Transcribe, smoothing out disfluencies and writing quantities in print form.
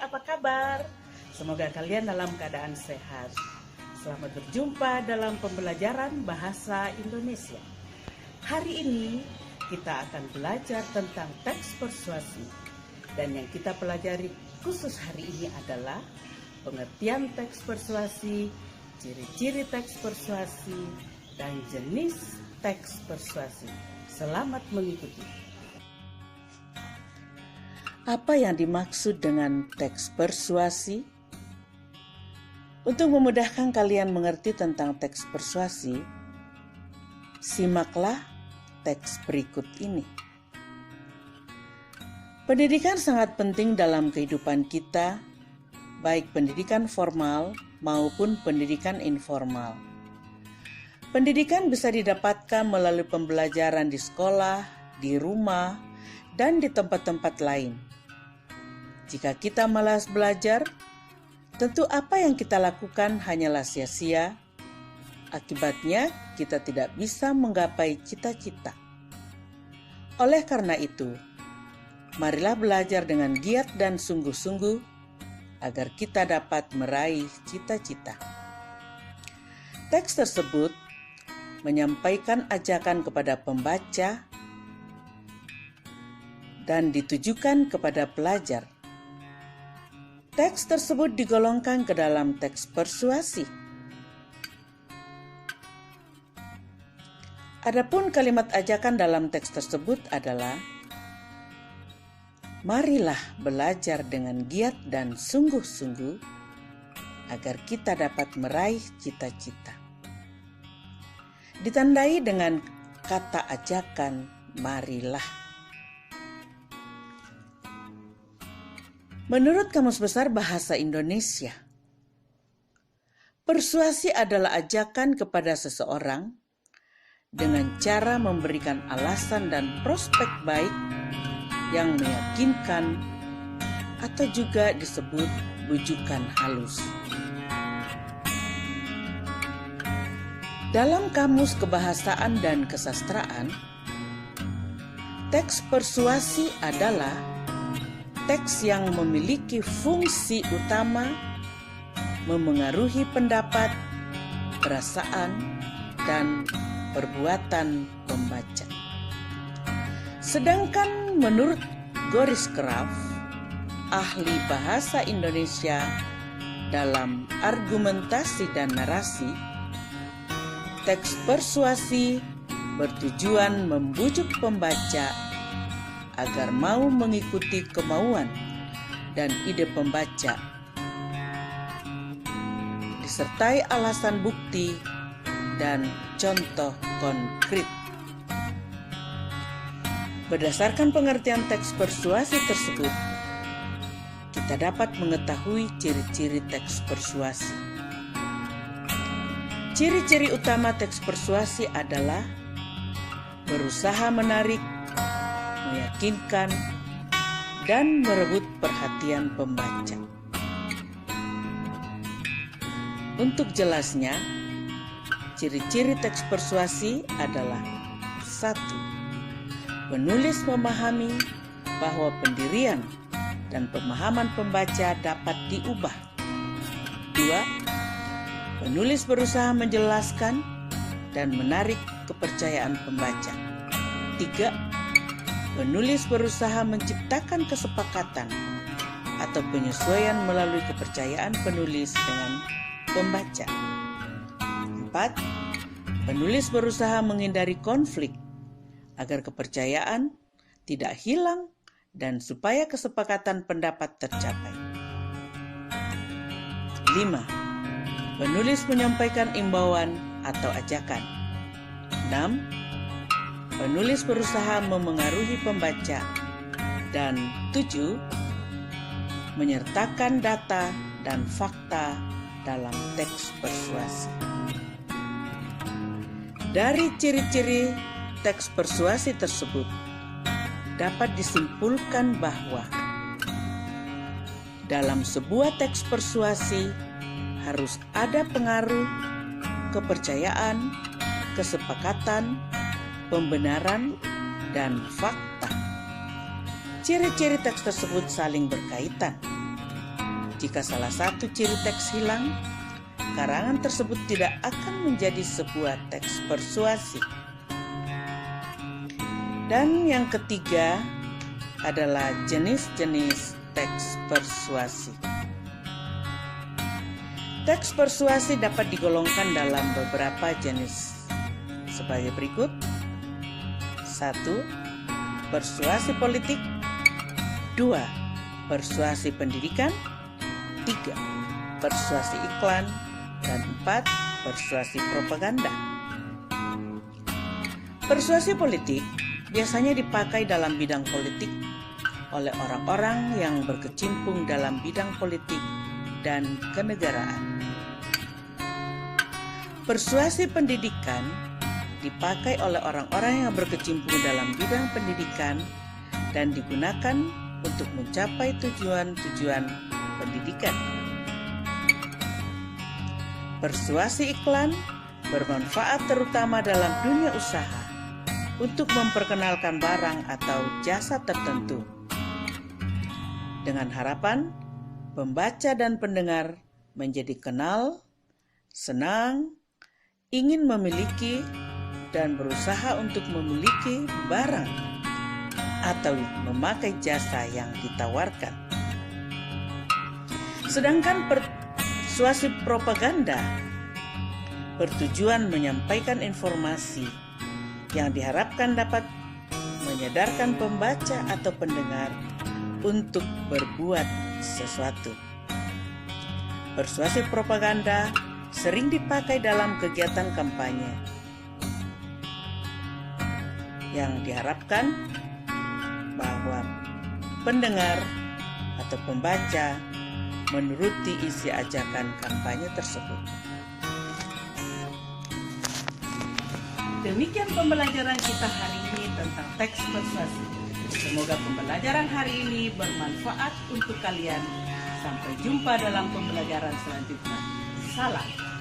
apa kabar? Semoga kalian dalam keadaan sehat. Selamat berjumpa dalam pembelajaran bahasa Indonesia. Hari ini kita akan belajar tentang teks persuasi. Dan yang kita pelajari khusus hari ini adalah pengertian teks persuasi, ciri-ciri teks persuasi, dan jenis teks persuasi. Selamat mengikuti. Apa yang dimaksud dengan teks persuasi? Untuk memudahkan kalian mengerti tentang teks persuasi, simaklah teks berikut ini. Pendidikan sangat penting dalam kehidupan kita, baik pendidikan formal maupun pendidikan informal. Pendidikan bisa didapatkan melalui pembelajaran di sekolah, di rumah, dan di tempat-tempat lain. Jika kita malas belajar, tentu apa yang kita lakukan hanyalah sia-sia. Akibatnya, kita tidak bisa menggapai cita-cita. Oleh karena itu, marilah belajar dengan giat dan sungguh-sungguh agar kita dapat meraih cita-cita. Teks tersebut menyampaikan ajakan kepada pembaca dan ditujukan kepada pelajar. Teks tersebut digolongkan ke dalam teks persuasi. Adapun kalimat ajakan dalam teks tersebut adalah, marilah belajar dengan giat dan sungguh-sungguh agar kita dapat meraih cita-cita. Ditandai dengan kata ajakan marilah. Menurut Kamus Besar Bahasa Indonesia, persuasi adalah ajakan kepada seseorang dengan cara memberikan alasan dan prospek baik yang meyakinkan atau juga disebut bujukan halus. Dalam Kamus Kebahasaan dan Kesastraan, teks persuasi adalah teks yang memiliki fungsi utama memengaruhi pendapat, perasaan, dan perbuatan pembaca. Sedangkan menurut Goris Kraf, ahli bahasa Indonesia dalam argumentasi dan narasi, teks persuasi bertujuan membujuk pembaca agar mau mengikuti kemauan dan ide pembaca, disertai alasan bukti dan contoh konkret. Berdasarkan pengertian teks persuasi tersebut, kita dapat mengetahui ciri-ciri teks persuasi. Ciri-ciri utama teks persuasi adalah berusaha menarik, meyakinkan, dan merebut perhatian pembaca. Untuk jelasnya, ciri-ciri teks persuasi adalah 1. Penulis memahami bahwa pendirian dan pemahaman pembaca dapat diubah. 2. Penulis berusaha menjelaskan dan menarik kepercayaan pembaca. 3. Penulis berusaha menciptakan kesepakatan atau penyesuaian melalui kepercayaan penulis dengan pembaca. 4. Penulis berusaha menghindari konflik agar kepercayaan tidak hilang dan supaya kesepakatan pendapat tercapai. 5. Penulis menyampaikan imbauan atau ajakan. 6. Penulis berusaha memengaruhi pembaca. Dan 7. Menyertakan data dan fakta dalam teks persuasi. Dari ciri-ciri teks persuasi tersebut, dapat disimpulkan bahwa dalam sebuah teks persuasi harus ada pengaruh, kepercayaan, kesepakatan, pembenaran, dan fakta. Ciri-ciri teks tersebut saling berkaitan. jika salah satu ciri teks hilang, karangan tersebut tidak akan menjadi sebuah teks persuasi. Dan yang ketiga adalah jenis-jenis teks persuasi. Teks persuasi dapat digolongkan dalam beberapa jenis sebagai berikut. 1. Persuasi politik. 2. Persuasi pendidikan. 3. Persuasi iklan. Dan 4. Persuasi propaganda. Persuasi politik biasanya dipakai dalam bidang politik oleh orang-orang yang berkecimpung dalam bidang politik dan kenegaraan. Persuasi pendidikan dipakai oleh orang-orang yang berkecimpung dalam bidang pendidikan dan digunakan untuk mencapai tujuan-tujuan pendidikan. Persuasi iklan bermanfaat terutama dalam dunia usaha untuk memperkenalkan barang atau jasa tertentu, dengan harapan pembaca dan pendengar menjadi kenal, senang, ingin memiliki, dan berusaha untuk memiliki barang atau memakai jasa yang ditawarkan. Sedangkan persuasi propaganda bertujuan menyampaikan informasi yang diharapkan dapat menyadarkan pembaca atau pendengar untuk berbuat sesuatu. Persuasi propaganda sering dipakai dalam kegiatan kampanye yang diharapkan bahwa pendengar atau pembaca menuruti isi ajakan kampanye tersebut. Demikian pembelajaran kita hari ini tentang teks persuasi. Semoga pembelajaran hari ini bermanfaat untuk kalian. Sampai jumpa dalam pembelajaran selanjutnya. Salam.